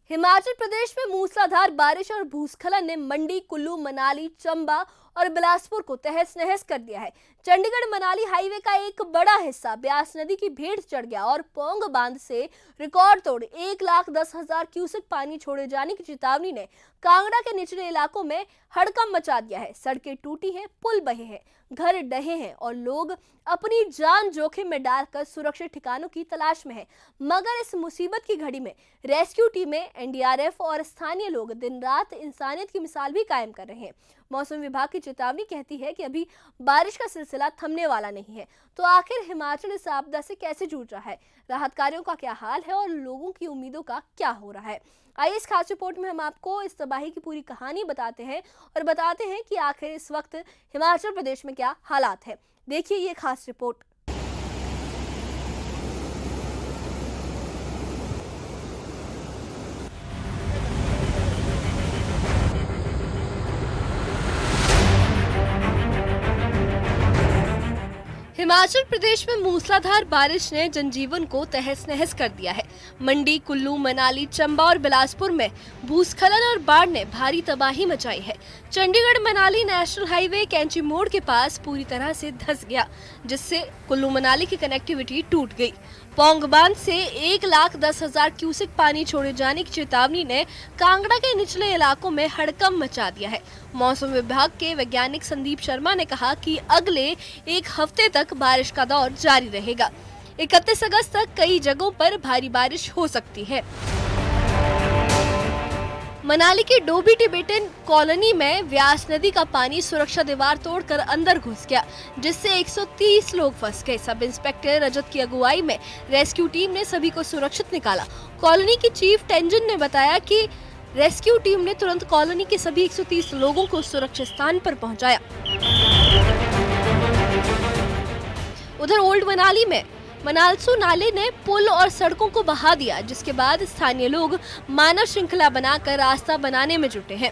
हिमाचल प्रदेश में मूसलाधार बारिश और भूस्खलन ने मंडी, कुल्लू, मनाली, चंबा और बिलासपुर को तहस नहस कर दिया है। चंडीगढ़ मनाली हाईवे का एक बड़ा हिस्सा ब्यास नदी की भेंट चढ़ गया और पौंग बांध से रिकॉर्ड तोड़ 1,10,000 क्यूसेक पानी छोड़े जाने की चेतावनी ने कांगड़ा के निचले इलाकों में हड़कंप मचा दिया है। सड़कें टूटी हैं, पुल बहे हैं, घर डहे हैं और लोग अपनी जान जोखिम में डालकर सुरक्षित ठिकानों की तलाश में हैं। मगर इस मुसीबत की घड़ी में रेस्क्यू टीमें, एनडीआरएफ और स्थानीय लोग दिन रात इंसानियत की मिसाल भी कायम कर रहे हैं। मौसम विभाग की चेतावनी कहती है कि अभी बारिश का सिलसिला थमने वाला नहीं है। तो आखिर हिमाचल इस आपदा से कैसे जूझ रहा है, राहत कार्यों का क्या हाल है और लोगों की उम्मीदों का क्या हो रहा है? आइए इस खास रिपोर्ट में हम आपको इस तबाही की पूरी कहानी बताते हैं और बताते हैं कि आखिर इस वक्त हिमाचल प्रदेश में क्या हालात है। देखिए ये खास रिपोर्ट। हिमाचल प्रदेश में मूसलाधार बारिश ने जनजीवन को तहस नहस कर दिया है। मंडी, कुल्लू, मनाली, चंबा और बिलासपुर में भूस्खलन और बाढ़ ने भारी तबाही मचाई है। चंडीगढ़ मनाली नेशनल हाईवे कैंची मोड़ के पास पूरी तरह से धंस गया, जिससे कुल्लू मनाली की कनेक्टिविटी टूट गई। पौंग बांध से 1,10,000 क्यूसेक पानी छोड़े जाने की चेतावनी ने कांगड़ा के निचले इलाकों में हड़कंप मचा दिया है। मौसम विभाग के वैज्ञानिक संदीप शर्मा ने कहा कि अगले एक हफ्ते तक बारिश का दौर जारी रहेगा। 31 अगस्त तक कई जगहों पर भारी बारिश हो सकती है। मनाली की डोबी टिबेटन कॉलोनी में व्यास नदी का पानी सुरक्षा दीवार तोड़कर अंदर घुस गया, जिससे 130 लोग फंस गए। सब इंस्पेक्टर रजत की अगुवाई में रेस्क्यू टीम ने सभी को सुरक्षित निकाला। कॉलोनी की चीफ टेंजन ने बताया कि रेस्क्यू टीम ने तुरंत कॉलोनी के सभी 130 लोगों को सुरक्षित स्थान पर पहुंचाया। उधर ओल्ड मनाली में मनालसू नाले ने पुल और सड़कों को बहा दिया, जिसके बाद स्थानीय लोग मानव श्रृंखला बनाकर रास्ता बनाने में जुटे हैं।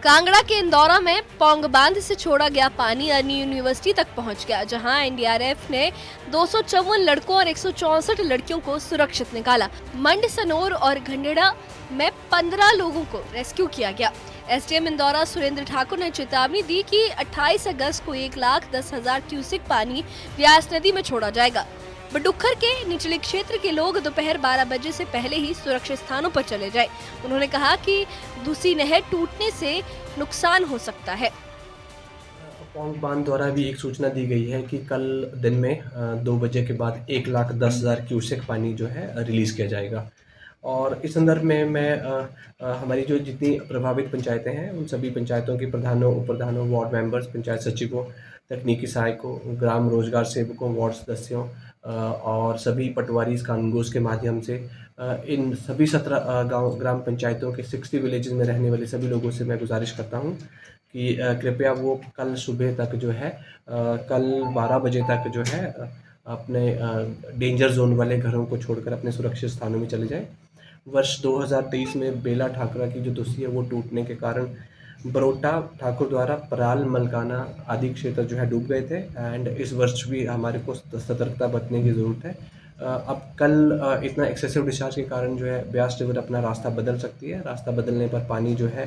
कांगड़ा के इंदौरा में पौंग बांध से छोड़ा गया पानी अर्नी यूनिवर्सिटी तक पहुंच गया, जहां एनडीआरएफ ने 254 लड़कों और 164 लड़कियों को सुरक्षित निकाला। मंड, सनोर और घंडेड़ा में 15 लोगों को रेस्क्यू किया गया। एसडीएम इंदौरा सुरेंद्र ठाकुर ने चेतावनी दी कि 28 अगस्त को 1,10,000 क्यूसेक पानी व्यास नदी में छोड़ा जाएगा। बडुखर के निचले क्षेत्र के लोग दोपहर 12 बजे से पहले ही सुरक्षित स्थानों पर चले जाएं। उन्होंने कहा कि दूसरी नहर टूटने से नुकसान हो सकता है। पौंग बांध द्वारा भी एक सूचना दी गई है कि कल दिन में 2 बजे के बाद 1,10,000 क्यूसेक पानी जो है रिलीज किया जाएगा। और इस संदर्भ में मैं हमारी जो जितनी प्रभावित पंचायतें हैं उन सभी पंचायतों के प्रधानों, उप प्रधानों, वार्ड मेंबर्स, पंचायत सचिवों, तकनीकी सहायकों, ग्राम रोजगार सेवकों, वार्ड सदस्यों और सभी पटवारी कानूनगोज के माध्यम से इन सभी 17 ग्राम पंचायतों के 60 विलेजेस में रहने वाले सभी लोगों से मैं गुजारिश करता हूँ कि कृपया वो कल सुबह तक जो है कल 12 बजे तक जो है अपने डेंजर जोन वाले घरों को छोड़कर अपने सुरक्षित स्थानों में चले जाएं। वर्ष 2023 में बेला ठाकरा की जो दोषी है वो टूटने के कारण बरोटा ठाकुर द्वारा पराल, मलकाना आदि क्षेत्र जो है डूब गए थे। एंड इस वर्ष भी हमारे को सतर्कता बरतने की ज़रूरत है। अब कल इतना एक्सेसिव डिस्चार्ज के कारण जो है ब्यास रिवर अपना रास्ता बदल सकती है। रास्ता बदलने पर पानी जो है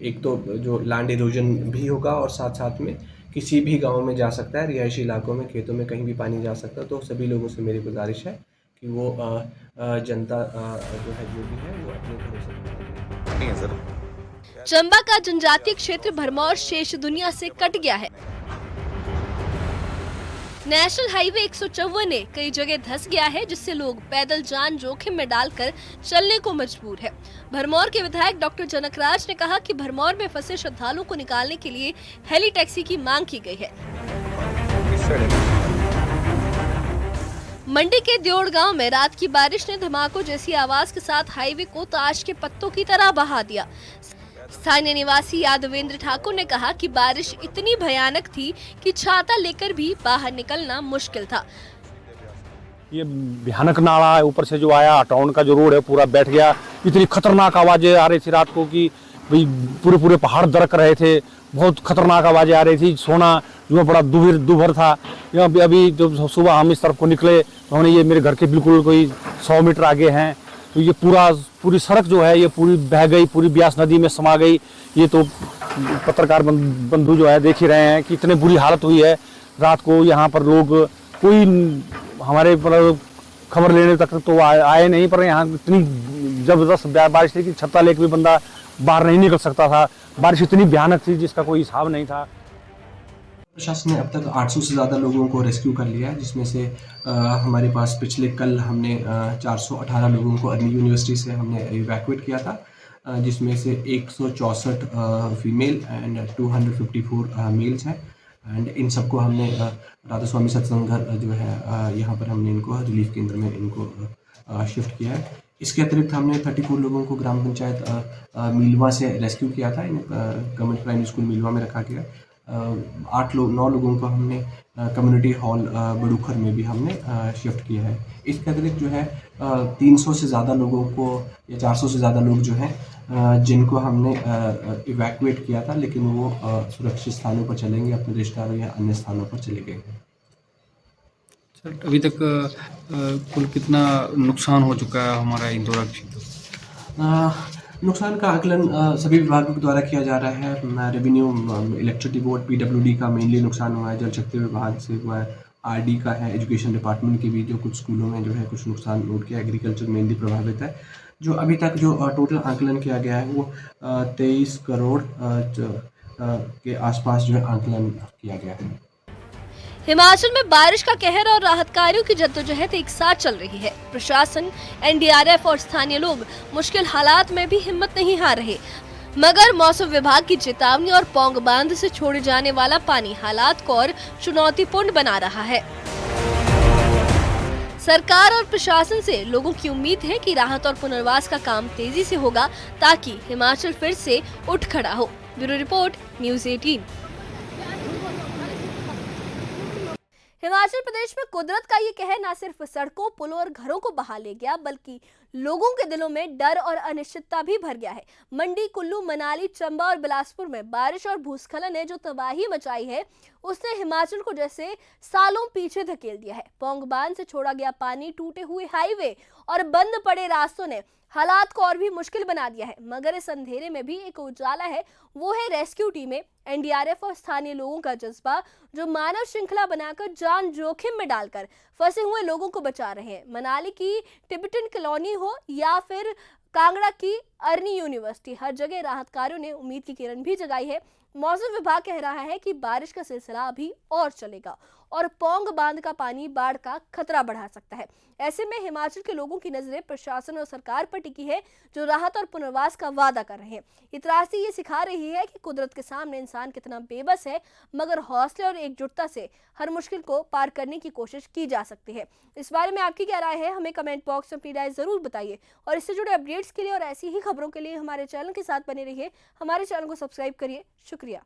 एक तो जो लैंड इरोजन भी होगा और साथ साथ में किसी भी गांव में जा सकता है, रिहायशी इलाकों में, खेतों में कहीं भी पानी जा सकता है। तो सभी लोगों से मेरी गुजारिश है कि वो जनता जो है जो भी है वो अपने घरों से। चंबा का जनजातीय क्षेत्र भरमौर शेष दुनिया से कट गया है। नेशनल हाईवे 154 कई जगह धंस गया है, जिससे लोग पैदल जान जोखिम में डालकर चलने को मजबूर है। भरमौर के विधायक डॉक्टर जनकराज ने कहा कि भरमौर में फंसे श्रद्धालुओं को निकालने के लिए हेली टैक्सी की मांग की गई है। मंडी के द्योड़ गांव में रात की बारिश ने धमाकों जैसी आवाज के साथ हाईवे को ताश के पत्तों की तरह बहा दिया। स्थानीय निवासी यादवेंद्र ठाकुर ने कहा कि बारिश इतनी भयानक थी कि छाता लेकर भी बाहर निकलना मुश्किल था। ये भयानक नाला है, ऊपर से जो आया टाउन का जो रोड है पूरा बैठ गया। इतनी खतरनाक आवाजें आ रही थी रात को कि भाई पूरे पहाड़ दरक रहे थे। बहुत खतरनाक आवाजें आ रही थी। सोना जो बड़ा दुभर था। यहाँ अभी जब सुबह हम इस तरफ को निकले उन्होंने ये मेरे घर के बिल्कुल कोई 100 मीटर आगे हैं, तो ये पूरी सड़क जो है ये पूरी बह गई, पूरी ब्यास नदी में समा गई। ये तो पत्रकार बंधु जो है देख ही रहे हैं कि इतनी बुरी हालत हुई है। रात को यहाँ पर लोग कोई हमारे मतलब खबर लेने तक तो आए नहीं, पर यहाँ इतनी जबरदस्त बारिश थी कि छत्ता लेके भी बंदा बाहर नहीं निकल सकता था। बारिश इतनी भयानक थी जिसका कोई हिसाब नहीं था। प्रशासन ने अब तक 800 से ज़्यादा लोगों को रेस्क्यू कर लिया है, जिसमें से हमारे पास पिछले कल हमने 418 लोगों को अर्नी यूनिवर्सिटी से हमने इवैक्यूएट किया था, जिसमें से 164 फीमेल एंड 254 मेल्स हैं। एंड इन सबको हमने राधा स्वामी सत्संग घर जो है यहाँ पर हमने इनको रिलीफ केंद्र में इनको शिफ्ट किया है। इसके अतिरिक्त हमने 34 लोगों को ग्राम पंचायत मीलवा से रेस्क्यू किया था। गवर्नमेंट प्राइमरी स्कूल मीलवा में रखा गया। 9 लोगों को हमने कम्युनिटी हॉल बड़ूखर में भी हमने शिफ्ट किया है। इसके अतिरिक्त जो है 300 से ज़्यादा लोगों को या 400 से ज़्यादा लोग जो हैं जिनको हमने इवैक्यूएट किया था, लेकिन वो सुरक्षित स्थानों पर चलेंगे, अपने रिश्तेदारों या अन्य स्थानों पर चले गए हैं। सर अभी तक कुल कितना नुकसान हो चुका है हमारा इंदौरा क्षेत्र? नुकसान का आकलन सभी विभागों द्वारा किया जा रहा है। रेवेन्यू, इलेक्ट्रिसिटी बोर्ड, पीडब्ल्यूडी का मेनली नुकसान हुआ है, जल शक्ति विभाग से हुआ है, आरडी का है, एजुकेशन डिपार्टमेंट के भी जो कुछ स्कूलों में जो है कुछ नुकसान नोट किया। एग्रीकल्चर मेनली प्रभावित है। जो अभी तक जो टोटल आकलन किया गया है वो 23 करोड़ के आसपास जो है आकलन किया गया है। हिमाचल में बारिश का कहर और राहत कार्यों की जद्दोजहद एक साथ चल रही है। प्रशासन, एनडीआरएफ और स्थानीय लोग मुश्किल हालात में भी हिम्मत नहीं हार रहे, मगर मौसम विभाग की चेतावनी और पौंग बांध से छोड़े जाने वाला पानी हालात को और चुनौतीपूर्ण बना रहा है। सरकार और प्रशासन से लोगों की उम्मीद है कि राहत और पुनर्वास का काम तेजी से होगा, ताकि हिमाचल फिर से उठ खड़ा हो। Bureau report, news 18। Himachal Pradesh में कुदरत का ये कहर न सिर्फ सड़कों, पुलों और घरों को बहा ले गया, बल्कि लोगों के दिलों में डर और अनिश्चितता भी भर गया है। मंडी, कुल्लू, मनाली, चंबा और बिलासपुर में बारिश और भूस्खलन ने जो तबाही मचाई है, उसने हिमाचल को जैसे सालों पीछे धकेल दिया है। पौंग बांध से छोड़ा गया पानी, टूटे हुए हाईवे और बंद पड़े रास्तों ने हालात को और भी मुश्किल बना दिया है। मगर इस अंधेरे में भी एक उजाला है, वो है रेस्क्यू टीमें, एनडीआरएफ और स्थानीय लोगों का जज्बा, जो मानव श्रृंखला बनाकर जान जोखिम में डालकर फंसे हुए लोगों को बचा रहे हैं। मनाली की टिबेटन कॉलोनी हो या फिर कांगड़ा की अर्नी यूनिवर्सिटी, हर जगह राहत कार्यों ने उम्मीद की किरण भी जगाई है। मौसम विभाग कह रहा है कि बारिश का सिलसिला अभी और चलेगा और पौंग बांध का पानी बाढ़ का खतरा बढ़ा सकता है। ऐसे में हिमाचल के लोगों की नजरें प्रशासन और सरकार पर टिकी है, जो राहत और पुनर्वास का वादा कर रहे हैं। ये त्रासदी ये सिखा रही है कि कुदरत के सामने इंसान कितना बेबस है, मगर हौसले और एकजुटता से हर मुश्किल को पार करने की कोशिश की जा सकती है। इस बारे में आपकी क्या राय है, हमें कमेंट बॉक्स में अपनी राय जरूर बताइए। और इससे जुड़े अपडेट्स के लिए और ऐसी ही खबरों के लिए हमारे चैनल के साथ बने रहिए। हमारे चैनल को सब्सक्राइब करिए। शुक्रिया।